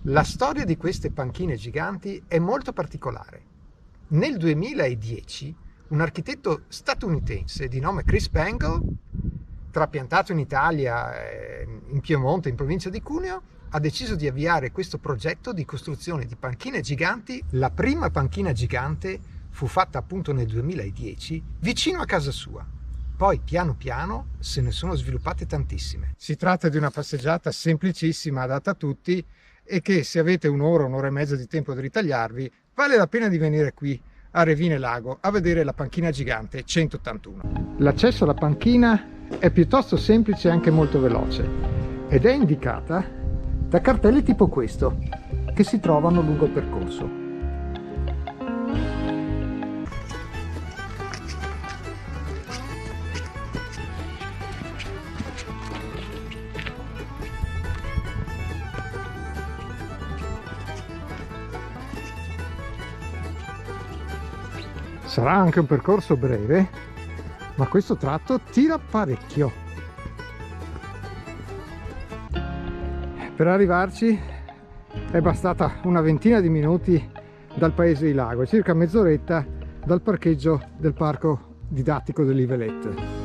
La storia di queste panchine giganti è molto particolare. Nel 2010 un architetto statunitense di nome Chris Bangle, trapiantato in Italia, in Piemonte, in provincia di Cuneo, ha deciso di avviare questo progetto di costruzione di panchine giganti. La prima panchina gigante fu fatta appunto nel 2010 vicino a casa sua. Poi piano piano se ne sono sviluppate tantissime. Si tratta di una passeggiata semplicissima, adatta a tutti, e che se avete un'ora e mezza di tempo di ritagliarvi, vale la pena di venire qui a Revine Lago a vedere la panchina gigante 181. L'accesso alla panchina è piuttosto semplice e anche molto veloce ed è indicata da cartelli tipo questo che si trovano lungo il percorso. Sarà anche un percorso breve, ma questo tratto tira parecchio. Per arrivarci è bastata una ventina di minuti dal paese di Lago, circa mezz'oretta dal parcheggio del parco didattico dell'Ivelette.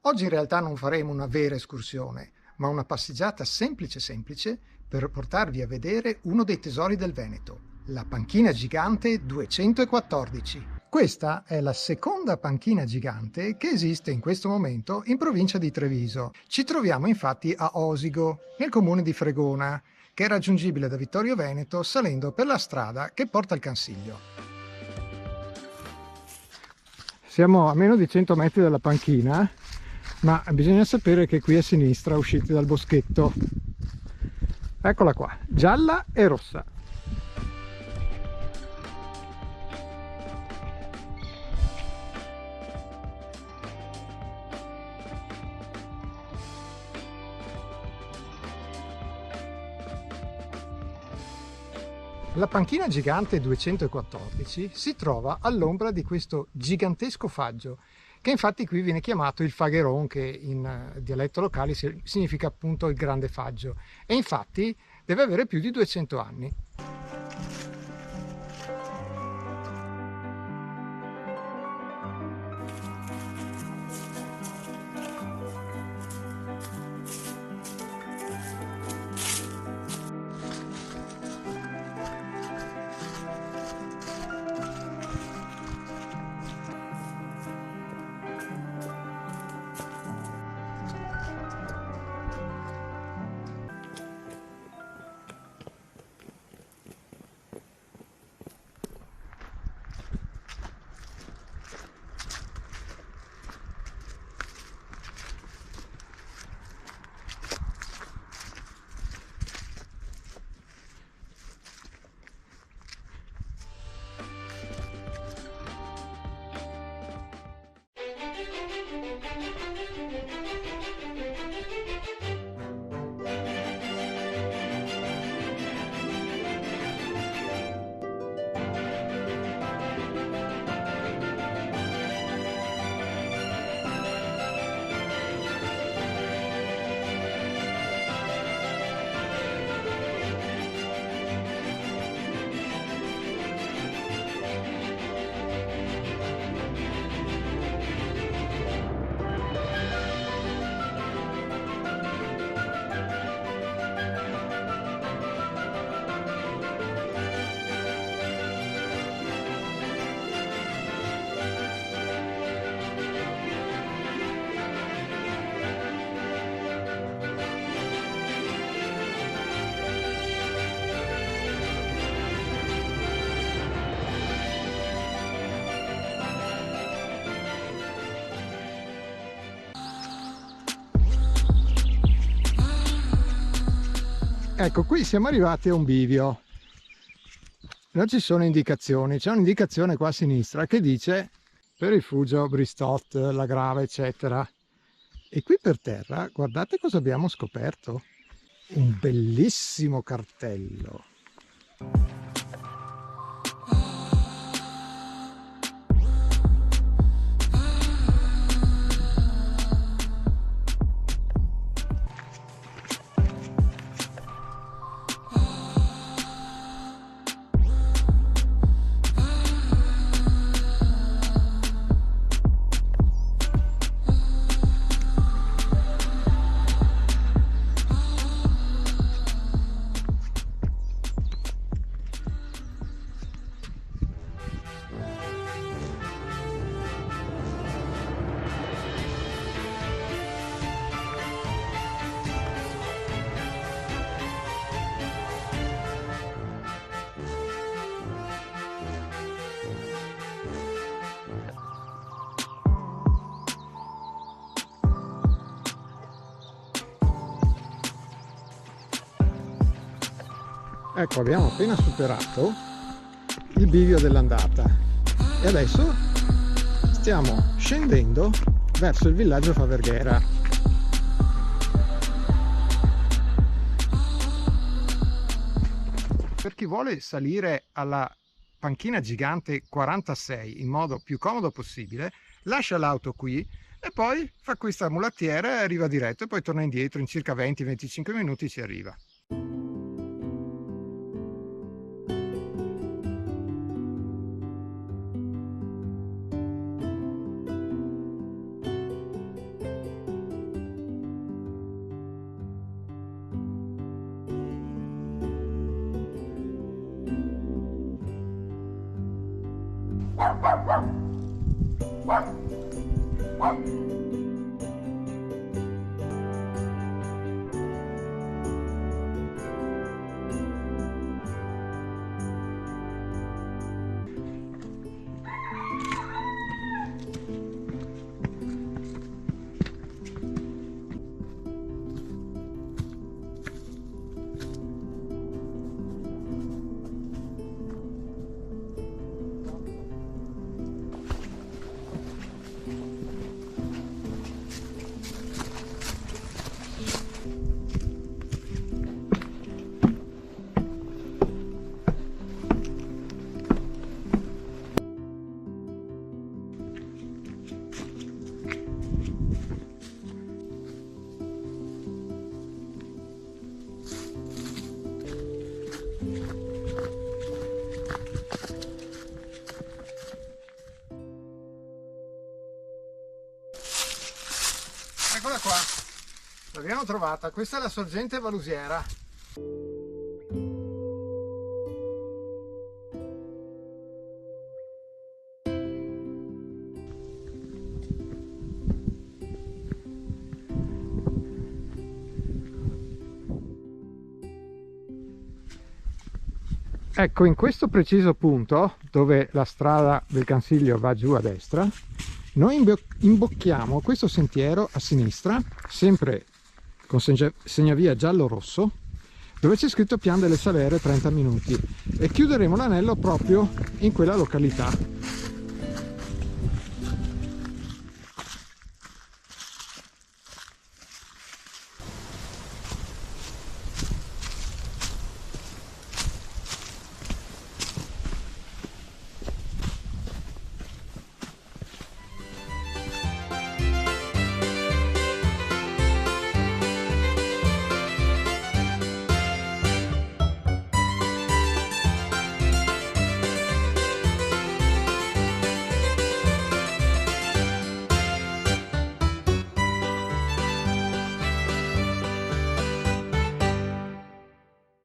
Oggi in realtà non faremo una vera escursione, ma una passeggiata semplice per portarvi a vedere uno dei tesori del Veneto, la panchina gigante 214. Questa è la seconda panchina gigante che esiste in questo momento in provincia di Treviso. Ci troviamo infatti a Osigo, nel comune di Fregona, che è raggiungibile da Vittorio Veneto salendo per la strada che porta al Cansiglio. Siamo a meno di 100 metri dalla panchina, ma bisogna sapere che qui a sinistra, usciti dal boschetto, eccola qua, gialla e rossa. La panchina gigante 214 si trova all'ombra di questo gigantesco faggio, che infatti qui viene chiamato il Fagheron, che in dialetto locale significa appunto il grande faggio, e infatti deve avere più di 200 anni. Ecco, qui siamo arrivati a un bivio. Non ci sono indicazioni, c'è un'indicazione qua a sinistra che dice per rifugio Bristot, La Grava, eccetera. E qui per terra, guardate cosa abbiamo scoperto. Un bellissimo cartello. Ecco, abbiamo appena superato il bivio dell'andata e adesso stiamo scendendo verso il villaggio Faverghera. Per chi vuole salire alla panchina gigante 46 in modo più comodo possibile, lascia l'auto qui e poi fa questa mulattiera e arriva diretto e poi torna indietro in circa 20-25 minuti ci arriva. Eccola qua, l'abbiamo trovata, questa è la sorgente Valusiera. Ecco, in questo preciso punto, dove la strada del Cansiglio va giù a destra, noi imbocchiamo questo sentiero a sinistra, sempre con segnavia giallo-rosso, dove c'è scritto Pian delle Salere 30 minuti, e chiuderemo l'anello proprio in quella località.